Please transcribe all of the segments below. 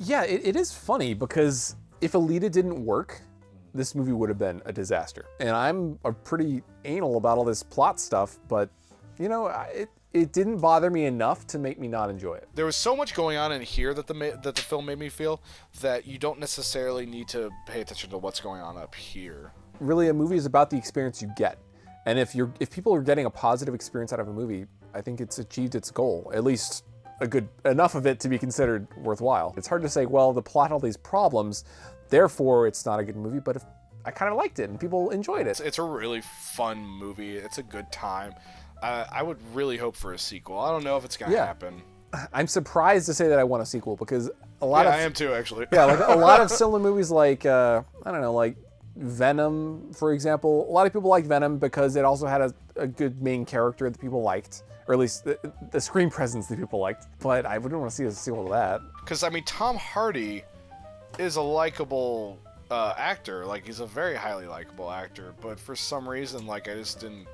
Yeah, it is funny because if Alita didn't work, this movie would have been a disaster. And I'm a pretty anal about all this plot stuff, but you know, it didn't bother me enough to make me not enjoy it. There was so much going on in here that the film made me feel that you don't necessarily need to pay attention to what's going on up here. Really, a movie is about the experience you get. And if people are getting a positive experience out of a movie, I think it's achieved its goal, at least enough of it to be considered worthwhile. It's hard to say, well, the plot had all these problems, therefore it's not a good movie, but if I kind of liked it and people enjoyed it. It's a really fun movie. It's a good time. I would really hope for a sequel. I don't know if it's going to happen. I'm surprised to say that I want a sequel because I am too, actually. Yeah, like a lot of similar movies like, I don't know, like Venom, for example. A lot of people liked Venom because it also had a good main character that people liked, or at least the screen presence that people liked. But I wouldn't want to see a sequel to that. Because, I mean, Tom Hardy is a likable actor. Like, he's a very highly likable actor. But for some reason, like, I just didn't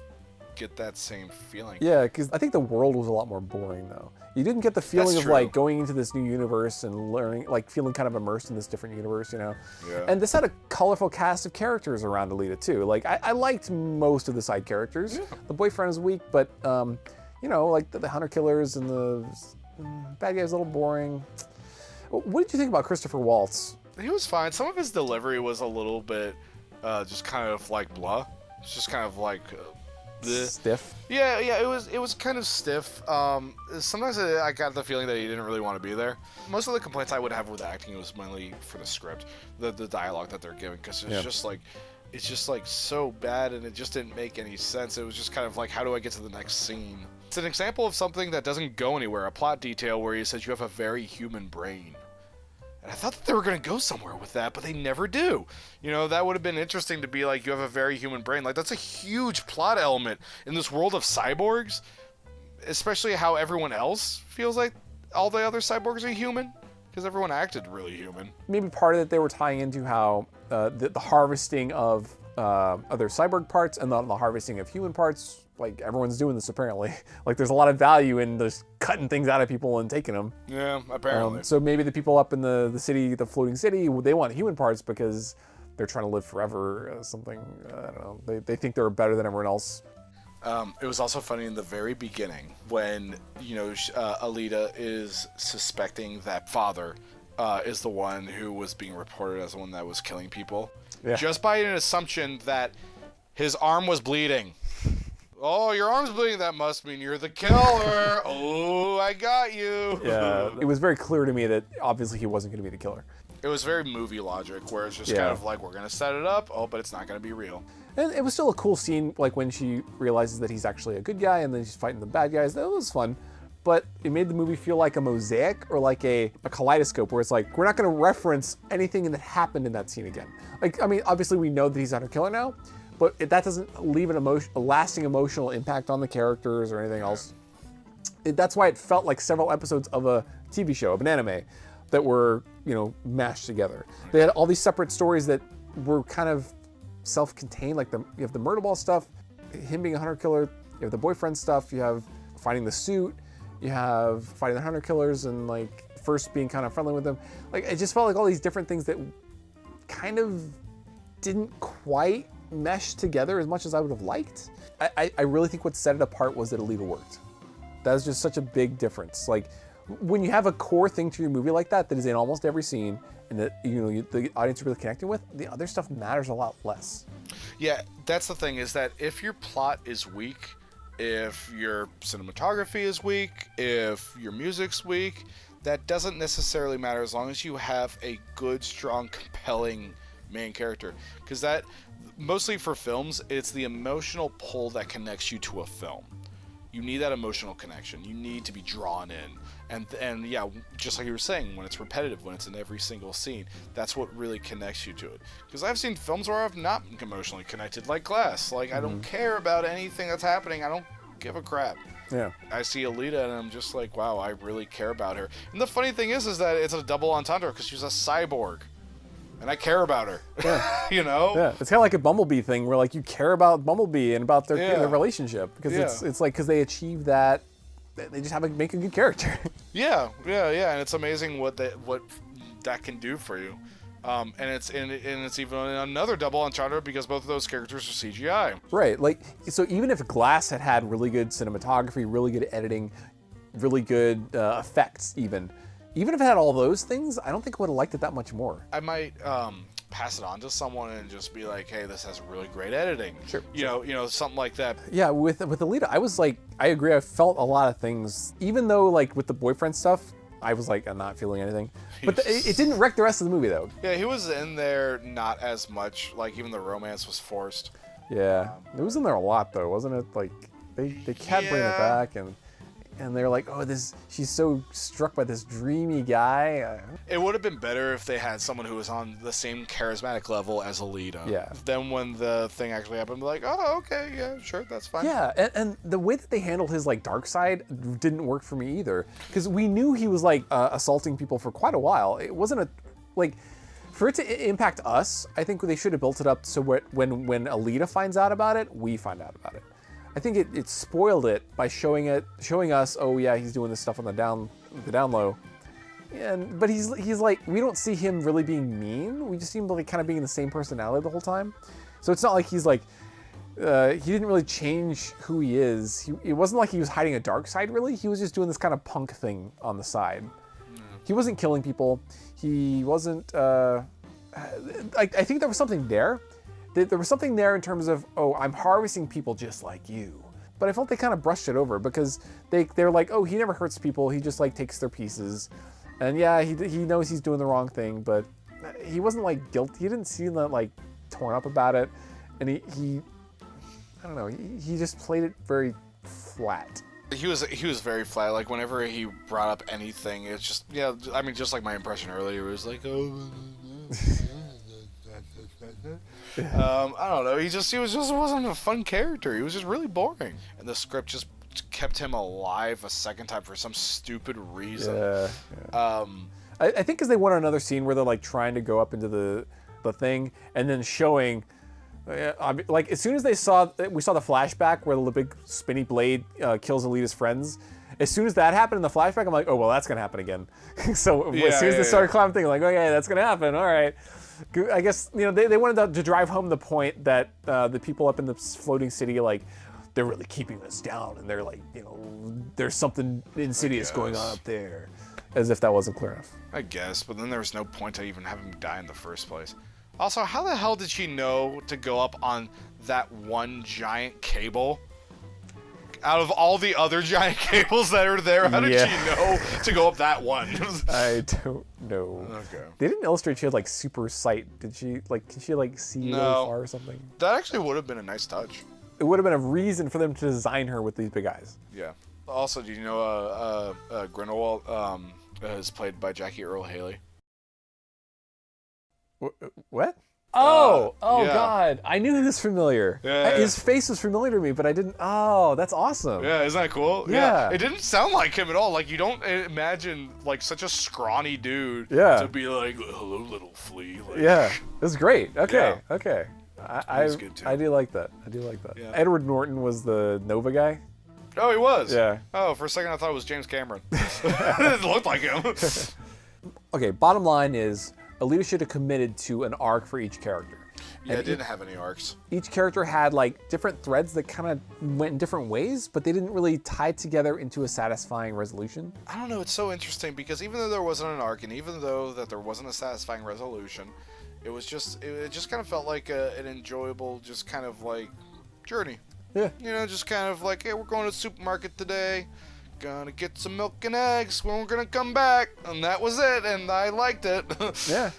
get that same feeling. Yeah, because I think the world was a lot more boring, though. You didn't get the feeling of like going into this new universe and learning, like feeling kind of immersed in this different universe, you know? Yeah. And this had a colorful cast of characters around Alita, too. Like, I liked most of the side characters. Yeah. The boyfriend was weak, but, you know, like the hunter killers and the bad guy was a little boring. What did you think about Christopher Waltz? He was fine. Some of his delivery was a little bit just kind of like blah. It's just kind of like... stiff. Yeah, it was kind of stiff. Sometimes I got the feeling that he didn't really want to be there. Most of the complaints I would have with acting was mainly for the script, the dialogue that they're giving, because it's just like so bad and it just didn't make any sense. It was just kind of like, how do I get to the next scene? It's an example of something that doesn't go anywhere, a plot detail where he says you have a very human brain. And I thought that they were going to go somewhere with that, but they never do. You know, that would have been interesting to be like, you have a very human brain. Like, that's a huge plot element in this world of cyborgs, especially how everyone else feels like all the other cyborgs are human, because everyone acted really human. Maybe part of it they were tying into how the harvesting of other cyborg parts and the harvesting of human parts, like everyone's doing this apparently. Like there's a lot of value in just cutting things out of people and taking them. Yeah, apparently. So maybe the people up in the city, the floating city, they want human parts because they're trying to live forever or something. I don't know. They think they're better than everyone else. It was also funny in the very beginning when, you know, Alita is suspecting that father is the one who was being reported as the one that was killing people. Yeah. Just by an assumption that his arm was bleeding. Oh, your arm's bleeding, that must mean you're the killer. Oh, I got you. Yeah, it was very clear to me that obviously he wasn't going to be the killer. It was very movie logic, where it's just kind of like, we're going to set it up, but it's not going to be real. And it was still a cool scene, like when she realizes that he's actually a good guy and then she's fighting the bad guys. That was fun. But it made the movie feel like a mosaic or like a kaleidoscope where it's like, we're not going to reference anything that happened in that scene again. Like, I mean, obviously we know that he's not a killer now, but that doesn't leave a lasting emotional impact on the characters or anything else. That's why it felt like several episodes of a TV show, of an anime, that were, you know, mashed together. They had all these separate stories that were kind of self-contained, like you have the murder ball stuff, him being a hunter killer, you have the boyfriend stuff, you have finding the suit, you have fighting the hunter killers and like first being kind of friendly with them. Like it just felt like all these different things that kind of didn't quite mesh together as much as I would have liked. I really think what set it apart was that Alita worked. That was just such a big difference. Like when you have a core thing to your movie like that is in almost every scene and that the audience are really connecting with, the other stuff matters a lot less. Yeah, that's the thing, is that if your plot is weak, if your cinematography is weak, if your music's weak, that doesn't necessarily matter as long as you have a good, strong, compelling main character. Because that, mostly for films, it's the emotional pull that connects you to a film. You need that emotional connection. You need to be drawn in. And yeah, just like you were saying, when it's repetitive, when it's in every single scene, that's what really connects you to it. Because I've seen films where I've not been emotionally connected, like Glass. Like, I don't care about anything that's happening. I don't give a crap. Yeah. I see Alita and I'm just like, wow, I really care about her. And the funny thing is that it's a double entendre because she's a cyborg. And I care about her. Yeah. You know? Yeah. It's kind of like a Bumblebee thing where like you care about Bumblebee and about their relationship. Because it's like, because they achieve that, they just make a good character. Yeah. And it's amazing what that can do for you. And it's even another double entendre because both of those characters are CGI. Right. Like, so even if Glass had really good cinematography, really good editing, really good effects, even if it had all those things, I don't think I would have liked it that much more. I might pass it on to someone and just be like, hey, this has really great editing. Sure. You know, something like that. Yeah, with Alita, I was like, I agree. I felt a lot of things, even though like with the boyfriend stuff, I was like, I'm not feeling anything. But it didn't wreck the rest of the movie, though. Yeah, he was in there not as much. Like, even the romance was forced. Yeah. It was in there a lot, though, wasn't it? Like, they kept bringing it back, and they're like, oh, she's so struck by this dreamy guy. It would have been better if they had someone who was on the same charismatic level as Alita. Yeah. Then when the thing actually happened, be like, oh, okay, yeah, sure, that's fine. Yeah, and the way that they handled his like dark side didn't work for me either, because we knew he was like assaulting people for quite a while. It wasn't for it to impact us. I think they should have built it up so when Alita finds out about it, we find out about it. I think it spoiled it by showing us, oh yeah, he's doing this stuff on the down low, but he's like, we don't see him really being mean. We just see him like kind of being the same personality the whole time. So it's not like he's like, he didn't really change who he is. It wasn't like he was hiding a dark side really. He was just doing this kind of punk thing on the side. He wasn't killing people. He wasn't. I think there was something there. There was something there in terms of, oh, I'm harvesting people just like you. But I felt they kind of brushed it over because they're like, oh, he never hurts people. He just like takes their pieces. And yeah, he knows he's doing the wrong thing, but he wasn't like guilty. He didn't seem that like torn up about it. And he I don't know, he just played it very flat. He was very flat. Like whenever he brought up anything, it's just, yeah, I mean, just like my impression earlier, it was like, oh. I don't know. He wasn't a fun character. He was just really boring, and the script just kept him alive a second time for some stupid reason. Yeah. I think because they wanted another scene where they're like trying to go up into the thing, and then showing, like as soon as we saw the flashback where the big spinny blade kills Alita's friends. As soon as that happened in the flashback, I'm like, oh well, that's gonna happen again. So as soon as they started climbing, thinking like, okay, that's gonna happen. All right. I guess, you know, they wanted to drive home the point that the people up in the floating city, like, they're really keeping us down, and they're like, you know, there's something insidious going on up there, as if that wasn't clear enough. I guess, but then there was no point to even have him die in the first place. Also, how the hell did she know to go up on that one giant cable? Out of all the other giant cables that are there, how did she know to go up that one? I don't know. Okay. They didn't illustrate she had like super sight. Did she like? Can she like see really far or something? That actually would have been a nice touch. It would have been a reason for them to design her with these big eyes. Yeah. Also, do you know Grindelwald is played by Jackie Earle Haley? What? Oh, yeah. God. I knew he was familiar. Yeah. His face was familiar to me, but I didn't. Oh, that's awesome. Yeah, isn't that cool? Yeah. It didn't sound like him at all. Like, you don't imagine, like, such a scrawny dude to be like, hello, little flea. Like, yeah, it was great. Okay, Yeah. okay. was good, too. I do like that. Yeah. Edward Norton was the Nova guy. Oh, he was? Yeah. Oh, for a second I thought it was James Cameron. It looked like him. Okay, bottom line is, Alita should have committed to an arc for each character. Yeah, it didn't have any arcs. Each character had like different threads that kind of went in different ways, but they didn't really tie together into a satisfying resolution. I don't know, it's so interesting because even though there wasn't an arc and even though that there wasn't a satisfying resolution, it just kind of felt like an enjoyable, just kind of like journey. Yeah. You know, just kind of like, hey, we're going to the supermarket today, gonna get some milk and eggs when we're gonna come back, and that was it, and I liked it. Yeah.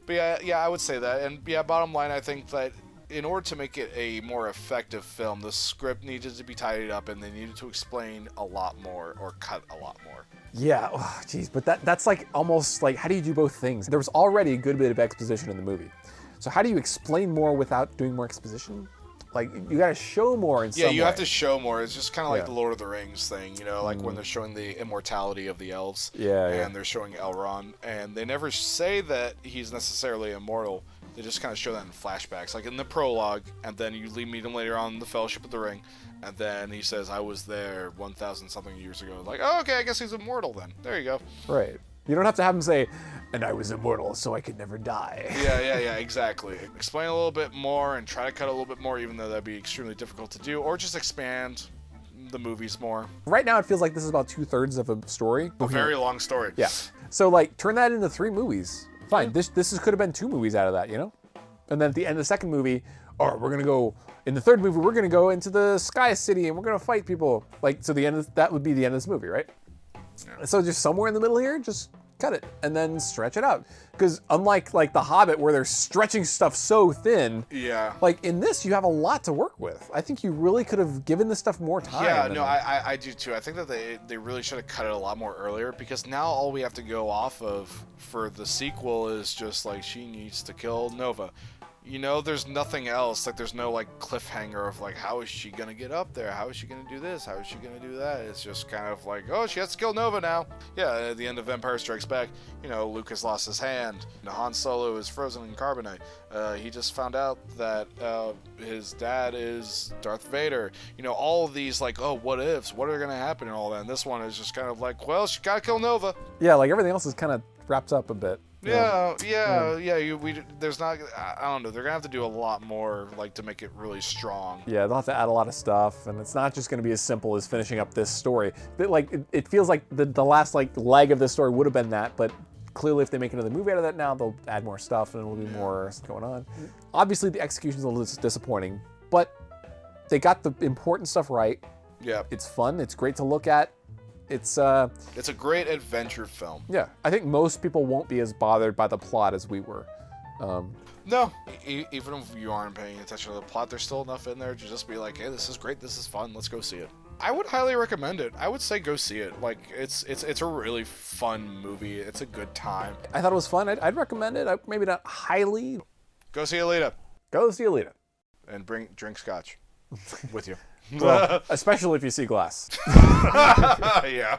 But yeah, I would say that, and yeah, bottom line, I think that in order to make it a more effective film, the script needed to be tidied up, and they needed to explain a lot more or cut a lot more. Yeah, jeez, but that's like almost like, how do you do both things? There was already a good bit of exposition in the movie, so how do you explain more without doing more exposition? Like, you gotta show more in some way. Yeah, you have to show more. It's just kind of like the Lord of the Rings thing, you know, like when they're showing the immortality of the elves. And they're showing Elrond, and they never say that he's necessarily immortal. They just kind of show that in flashbacks, like in the prologue, and then you meet him later on in the Fellowship of the Ring, and then he says, I was there 1,000 something years ago. Like, oh, okay, I guess he's immortal then. There you go. Right. You don't have to have him say, "And I was immortal, so I could never die." Yeah, exactly. Explain a little bit more and try to cut a little bit more, even though that'd be extremely difficult to do, or just expand the movies more. Right now, it feels like this is about 2/3 of a story. A very long story. Yeah. So, like, turn that into 3 movies. Fine. Yeah. This could have been 2 movies out of that, you know? And then at the end of the second movie, we're going to go, in the third movie, we're going to go into the Sky City and we're going to fight people. Like, so that would be the end of this movie, right? Yeah. So just somewhere in the middle here, just cut it and then stretch it out. Because unlike like The Hobbit where they're stretching stuff so thin, yeah, like in this you have a lot to work with. I think you really could have given this stuff more time. Yeah, no, I do too. I think that they really should have cut it a lot more earlier, because now all we have to go off of for the sequel is just like she needs to kill Nova. You know, there's nothing else. Like, there's no, like, cliffhanger of, like, how is she going to get up there? How is she going to do this? How is she going to do that? It's just kind of like, oh, she has to kill Nova now. Yeah, at the end of Empire Strikes Back, you know, Luke has lost his hand. Han Solo is frozen in carbonite. He just found out that his dad is Darth Vader. You know, all of these, like, oh, what ifs? What are going to happen and all that? And this one is just kind of like, well, she got to kill Nova. Yeah, like, everything else is kind of wrapped up a bit. Yeah. There's not. I don't know. They're gonna have to do a lot more, like, to make it really strong. Yeah, they'll have to add a lot of stuff, and it's not just gonna be as simple as finishing up this story. But, like, it feels like the last like leg of this story would have been that, but clearly, if they make another movie out of that now, they'll add more stuff, and it'll be more going on. Obviously, the execution's a little disappointing, but they got the important stuff right. Yeah, it's fun. It's great to look at. It's a great adventure film. Yeah, I think most people won't be as bothered by the plot as we were. No, even if you aren't paying attention to the plot, there's still enough in there to just be like, hey, this is great, this is fun, let's go see it. I would highly recommend it. I would say go see it. Like, it's a really fun movie. It's a good time. I thought it was fun. I'd recommend it. Maybe not highly. Go see Alita. Go see Alita. And drink scotch with you. Well, especially if you see glass. Yeah.